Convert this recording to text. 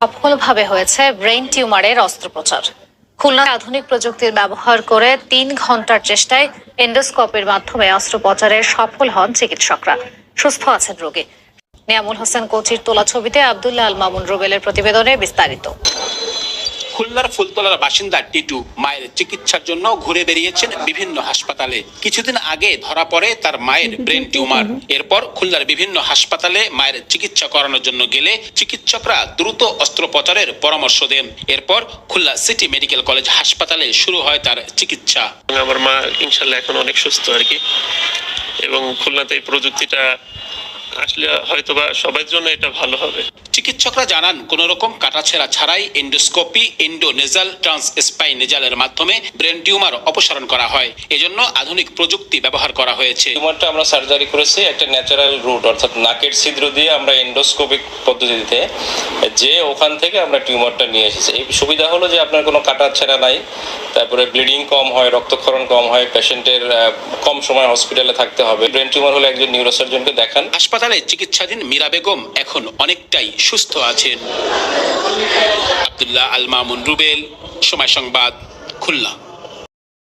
সফলভাবে হয়েছে ব্রেইন টিউমারের অস্ত্রোপচার। খুলনায় আধুনিক প্রযুক্তির ব্যবহার করে 3 ঘন্টার চেষ্টায় এন্ডোস্কোপের মাধ্যমে অস্ত্রোপচারে সফল হন চিকিৎসকরা। সুস্থ আছেন রোগী। নিয়ামুল হোসেন কোচির তোলা ছবিতে আব্দুল্লাহ আল মামুন রুবেলের প্রতিবেদনে বিস্তারিত। খুলনার ফুলতলার বাসিন্দা টিটু মায়ের চিকিৎসার জন্য ঘুরে বেরিয়েছেন বিভিন্ন হাসপাতালে। কিছুদিন আগে ধরা পড়ে তার মায়ের ব্রেন টিউমার। এরপর খুলনার বিভিন্ন হাসপাতালে মায়ের চিকিৎসা করানোর জন্য গেলে চিকিৎসকরা দ্রুত অস্ত্রোপচারের পরামর্শ দেন। এরপর খুলনা সিটি মেডিকেল কলেজ হাসপাতালে শুরু হয় তার চিকিৎসা। আমার মা ইনশাল্লাহ এখন অনেক সুস্থ আর কি, এবং খুলনাতে এই প্রযুক্তিটা আসলে হয়তোবা সবার জন্য এটা ভালো হবে। চিকিৎসকরা জানান কোন রকম কাটাছেঁড়া ছাড়াই এন্ডোস্কোপি, এন্ডোনেজাল, ট্রান্সস্পাইনেজালের মাধ্যমে ব্রেন টিউমার অপসারণ করা হয়। এজন্য আধুনিক প্রযুক্তি ব্যবহার করা হয়েছে। টিউমারটা আমরা সার্জারি করেছি একটা ন্যাচারাল রুট, অর্থাৎ নাকের ছিদ্র দিয়ে আমরা এন্ডোস্কোপিক পদ্ধতিতে যে ওখান থেকে আমরা টিউমারটা নিয়ে এসেছি। এই সুবিধা হলো যে আপনার কোনো কাটাছেঁড়া নাই, তারপরে ব্লিডিং কম হয়, রক্তক্ষরণ কম হয়, পেশেন্টের কম সময় হসপিটালে থাকতে হবে। ব্রেন টিউমার হলে একজন নিউরোসার্জনকে দেখান। হাসপাতালে চিকিৎসাধীন মীরা বেগম এখন অনেকটাই সুস্থ আছেন। আব্দুল্লাহ আল মামুন রুবেল, সময় সংবাদ, খুলনা।